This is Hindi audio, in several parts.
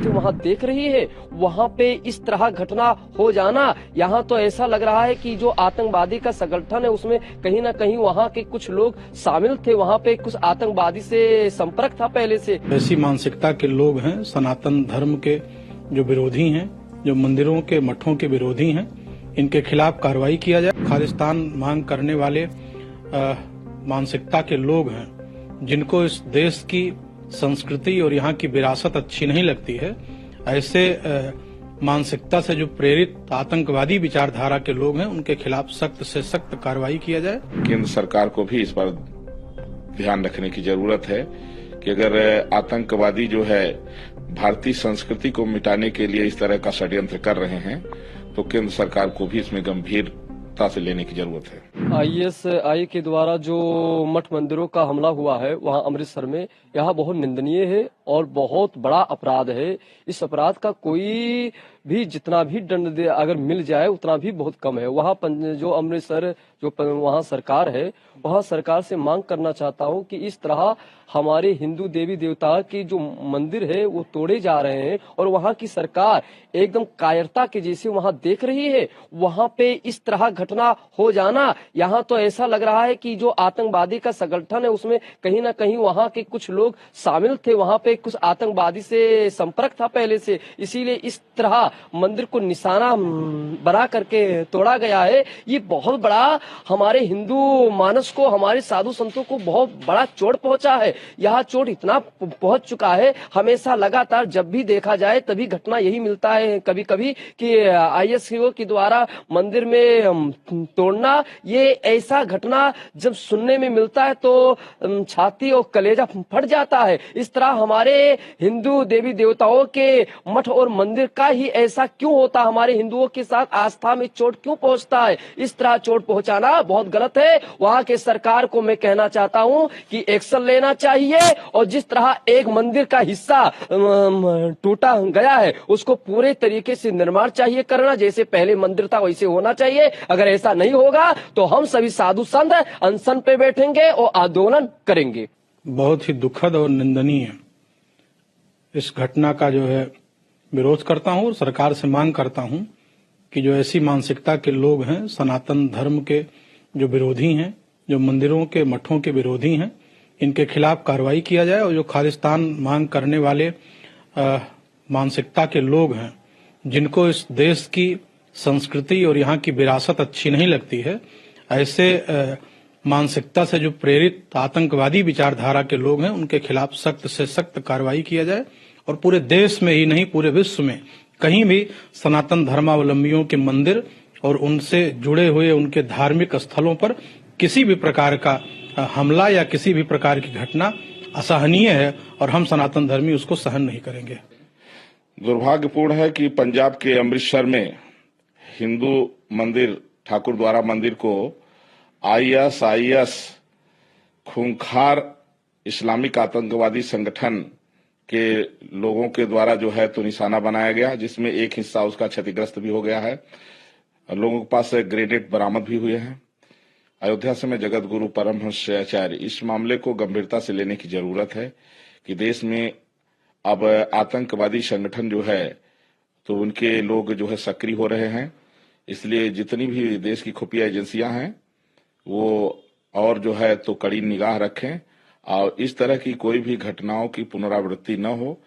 परिस्थिति वहाँ देख रही है, वहाँ पे इस तरह घटना हो जाना, यहाँ तो ऐसा लग रहा है कि जो आतंकवादी का संगठन है उसमें कहीं ना कहीं वहाँ के कुछ लोग शामिल थे, वहाँ पे कुछ आतंकवादी से संपर्क था पहले से। ऐसी मानसिकता के लोग हैं, सनातन धर्म के जो विरोधी हैं, जो मंदिरों के मठों के विरोधी हैं, इनके खिलाफ कार्रवाई किया जाए। खालिस्तान मांग करने वाले मानसिकता के लोग हैं, जिनको इस देश की संस्कृति और यहाँ की विरासत अच्छी नहीं लगती है, ऐसे मानसिकता से जो प्रेरित आतंकवादी विचारधारा के लोग हैं, उनके खिलाफ सख्त से सख्त कार्रवाई किया जाए। केंद्र सरकार को भी इस पर ध्यान रखने की जरूरत है कि अगर आतंकवादी जो है भारतीय संस्कृति को मिटाने के लिए इस तरह का षड्यंत्र कर रहे हैं, तो केंद्र सरकार को भी इसमें गंभीरता से लेने की जरूरत है। आईएसआई के द्वारा जो मठ मंदिरों का हमला हुआ है वहां अमृतसर में, यह बहुत निंदनीय है और बहुत बड़ा अपराध है। इस अपराध का कोई भी जितना भी दंड दे अगर मिल जाए उतना भी बहुत कम है। वहाँ जो अमृतसर जो वहाँ सरकार है, वहाँ सरकार से मांग करना चाहता हूँ कि इस तरह हमारे हिंदू देवी देवता की जो मंदिर है वो तोड़े जा रहे हैं और वहाँ की सरकार एकदम कायरता के जैसे वहाँ देख रही है, वहाँ पे इस तरह घटना हो जाना, यहाँ तो ऐसा लग रहा है कि जो आतंकवादी का संगठन है उसमें कहीं ना कहीं वहाँ के कुछ लोग शामिल थे, वहाँ पे कुछ आतंकवादी से संपर्क था पहले से, इसीलिए इस तरह मंदिर को निशाना बना करके तोड़ा गया है। ये बहुत बड़ा हमारे हिंदू मानस को, हमारे साधु संतों को बहुत बड़ा चोट पहुंचा है। यह चोट इतना पहुंच चुका है, हमेशा लगातार जब भी देखा जाए तभी घटना यही मिलता है कभी कभी कि आईएसआई के द्वारा मंदिर में तोड़ना। ये ऐसा घटना जब सुनने में मिलता है तो छाती और कलेजा फट जाता है। इस तरह हमारे हिंदू देवी देवताओं के मठ और मंदिर का ही ऐसा क्यों होता, हमारे हिंदुओं के साथ आस्था में चोट क्यों पहुंचता है? इस तरह चोट पहुंचाना बहुत गलत है। वहां के सरकार को मैं कहना चाहता हूं कि एक्शन लेना चाहिए और जिस तरह एक मंदिर का हिस्सा टूटा गया है उसको पूरे तरीके से निर्माण चाहिए करना, जैसे पहले मंदिर था वैसे होना चाहिए। अगर ऐसा नहीं होगा तो हम सभी साधु संत अनशन पे बैठेंगे और आंदोलन करेंगे। बहुत ही दुखद और निंदनीय इस घटना का जो है विरोध करता हूं और सरकार से मांग करता हूं कि जो ऐसी मानसिकता के लोग हैं, सनातन धर्म के जो विरोधी हैं, जो मंदिरों के मठों के विरोधी हैं, इनके खिलाफ कार्रवाई किया जाए। और जो खालिस्तान मांग करने वाले मानसिकता के लोग हैं, जिनको इस देश की संस्कृति और यहाँ की विरासत अच्छी नहीं लगती है, ऐसे मानसिकता से जो प्रेरित आतंकवादी विचारधारा के लोग हैं, उनके खिलाफ सख्त से सख्त कार्रवाई किया जाए और पूरे देश में ही नहीं पूरे विश्व में कहीं भी सनातन धर्मावलंबियों के मंदिर और उनसे जुड़े हुए उनके धार्मिक स्थलों पर किसी भी प्रकार का हमला या किसी भी प्रकार की घटना असहनीय है और हम सनातन धर्मी उसको सहन नहीं करेंगे। दुर्भाग्यपूर्ण है कि पंजाब के अमृतसर में हिंदू मंदिर ठाकुर द्वारा मंदिर को आईएसआईएस खूंखार इस्लामिक आतंकवादी संगठन के लोगों के द्वारा जो है तो निशाना बनाया गया, जिसमें एक हिस्सा उसका क्षतिग्रस्त भी हो गया है। लोगों के पास ग्रेनेड बरामद भी हुए हैं। अयोध्या से मैं जगत गुरु परमहंस आचार्य, इस मामले को गंभीरता से लेने की जरूरत है कि देश में अब आतंकवादी संगठन जो है तो उनके लोग जो है सक्रिय हो रहे हैं। इसलिए जितनी भी देश की खुफिया एजेंसियां हैं वो और जो है तो कड़ी निगाह रखें और इस तरह की कोई भी घटनाओं की पुनरावृत्ति न हो।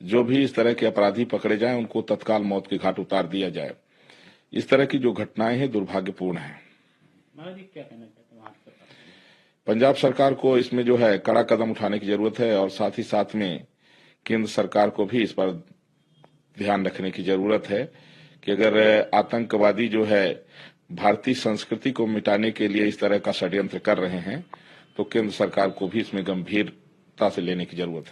जो भी इस तरह के अपराधी पकड़े जाएं उनको तत्काल मौत के घाट उतार दिया जाए। इस तरह की जो घटनाएं हैं दुर्भाग्यपूर्ण हैं। पंजाब सरकार को इसमें जो है कड़ा कदम उठाने की जरूरत है और साथ ही साथ में केंद्र सरकार को भी इस पर ध्यान रखने की जरूरत है कि अगर आतंकवादी जो है भारतीय संस्कृति को मिटाने के लिए इस तरह का षड्यंत्र कर रहे हैं, तो केंद्र सरकार को भी इसमें गंभीरता से लेने की जरूरत है।